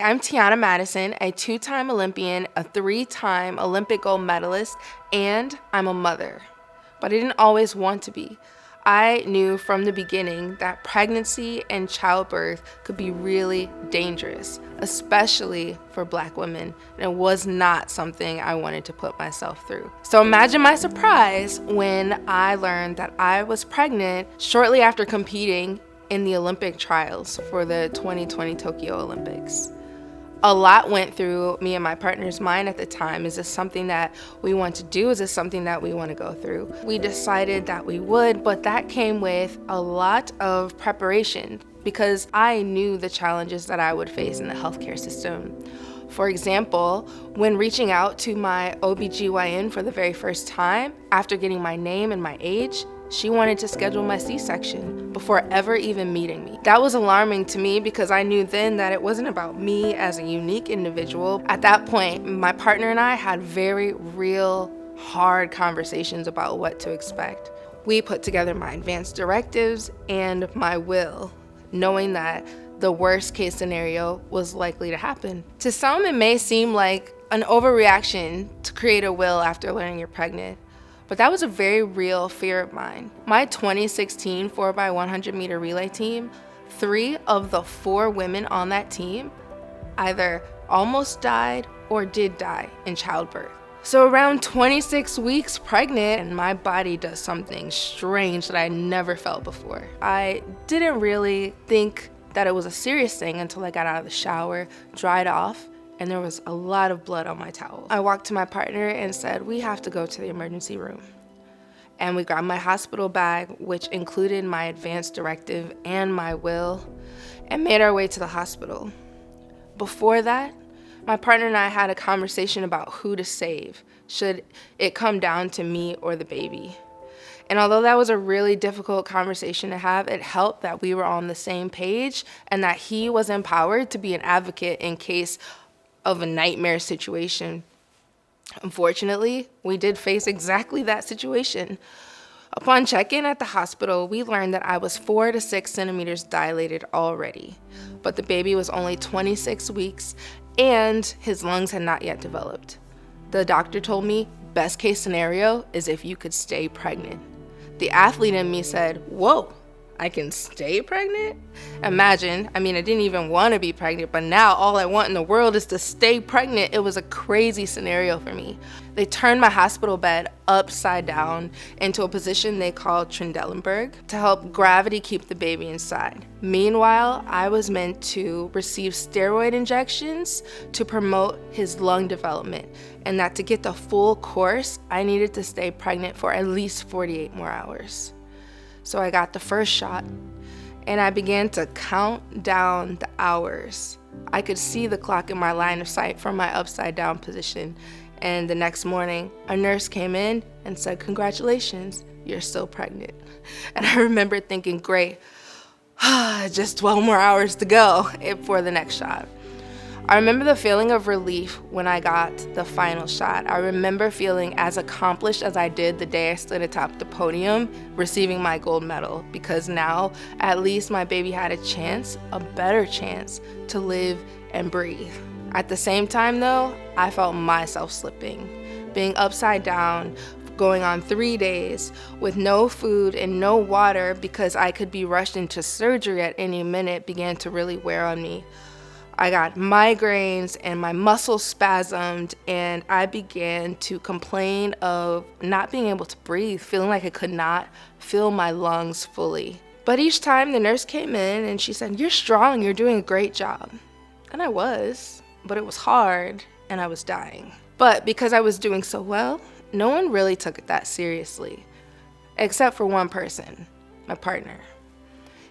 I'm Tianna Madison, a 2-time Olympian, a 3-time Olympic gold medalist, and I'm a mother. But I didn't always want to be. I knew from the beginning that pregnancy and childbirth could be really dangerous, especially for Black women, and it was not something I wanted to put myself through. So imagine my surprise when I learned that I was pregnant shortly after competing in the Olympic trials for the 2020 Tokyo Olympics. A lot went through me and my partner's mind at the time. Is this something that we want to do? Is this something that we want to go through? We decided that we would, but that came with a lot of preparation because I knew the challenges that I would face in the healthcare system. For example, when reaching out to my OBGYN for the very first time, after getting my name and my age, she wanted to schedule my C-section before ever even meeting me. That was alarming to me because I knew then that it wasn't about me as a unique individual. At that point, my partner and I had very real, hard conversations about what to expect. We put together my advance directives and my will, knowing that the worst case scenario was likely to happen. To some, it may seem like an overreaction to create a will after learning you're pregnant. But that was a very real fear of mine. My 2016 4x100 meter relay team, 3 of the 4 women on that team either almost died or did die in childbirth. So around 26 weeks pregnant, and my body does something strange that I never felt before. I didn't really think that it was a serious thing until I got out of the shower, dried off, and there was a lot of blood on my towel. I walked to my partner and said, we have to go to the emergency room. And we grabbed my hospital bag, which included my advance directive and my will, and made our way to the hospital. Before that, my partner and I had a conversation about who to save, should it come down to me or the baby. And although that was a really difficult conversation to have, it helped that we were on the same page and that he was empowered to be an advocate in case of a nightmare situation. Unfortunately, we did face exactly that situation. Upon check-in at the hospital, we learned that I was 4 to 6 centimeters dilated already, but the baby was only 26 weeks and his lungs had not yet developed. The doctor told me, best case scenario is if you could stay pregnant. The athlete in me said, whoa, I can stay pregnant? Imagine, I didn't even want to be pregnant, but now all I want in the world is to stay pregnant. It was a crazy scenario for me. They turned my hospital bed upside down into a position they called Trendelenburg to help gravity keep the baby inside. Meanwhile, I was meant to receive steroid injections to promote his lung development, and that to get the full course, I needed to stay pregnant for at least 48 more hours. So I got the first shot, and I began to count down the hours. I could see the clock in my line of sight from my upside down position, and the next morning, a nurse came in and said, congratulations, you're still pregnant. And I remember thinking, great, just 12 more hours to go for the next shot. I remember the feeling of relief when I got the final shot. I remember feeling as accomplished as I did the day I stood atop the podium receiving my gold medal, because now at least my baby had a chance, a better chance, to live and breathe. At the same time though, I felt myself slipping, being upside down, going on 3 days with no food and no water because I could be rushed into surgery at any minute began to really wear on me. I got migraines and my muscles spasmed, and I began to complain of not being able to breathe, feeling like I could not fill my lungs fully. But each time the nurse came in and she said, you're strong, you're doing a great job. And I was, but it was hard and I was dying. But because I was doing so well, no one really took it that seriously, except for one person, my partner.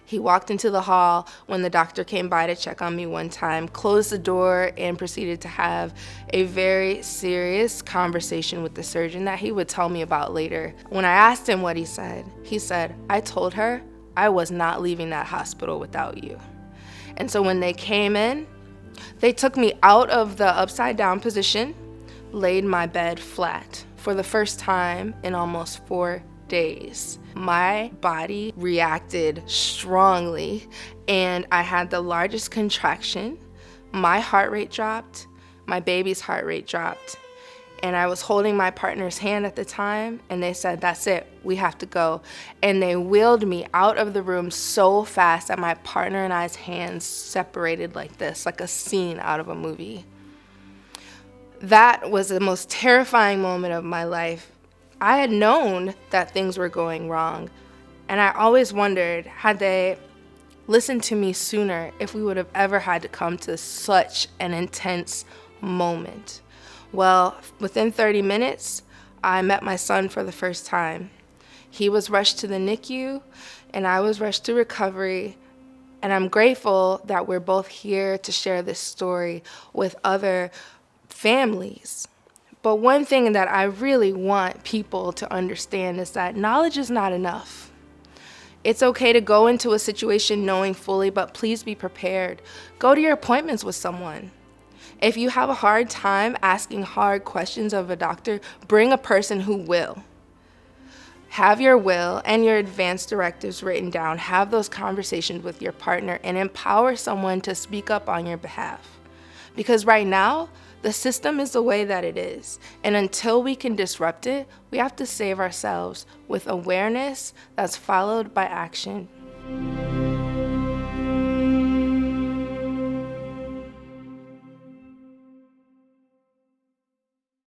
He walked into the hall when the doctor came by to check on me one time, closed the door, and proceeded to have a very serious conversation with the surgeon that he would tell me about later. When I asked him what he said, I told her I was not leaving that hospital without you. And so when they came in, they took me out of the upside down position, laid my bed flat for the first time in almost 4 days. My body reacted strongly, and I had the largest contraction My heart rate dropped, my baby's heart rate dropped, and I was holding my partner's hand at the time, and they said, "That's it, we have to go." And they wheeled me out of the room so fast that my partner and I's hands separated like this, like a scene out of a movie. That was the most terrifying moment of my life. I had known that things were going wrong, and I always wondered, had they listened to me sooner, if we would have ever had to come to such an intense moment. Well, within 30 minutes, I met my son for the first time. He was rushed to the NICU, and I was rushed to recovery. And I'm grateful that we're both here to share this story with other families. But one thing that I really want people to understand is that knowledge is not enough. It's okay to go into a situation knowing fully, but please be prepared. Go to your appointments with someone. If you have a hard time asking hard questions of a doctor, bring a person who will. Have your will and your advance directives written down. Have those conversations with your partner and empower someone to speak up on your behalf. Because right now, the system is the way that it is. And until we can disrupt it, we have to save ourselves with awareness that's followed by action.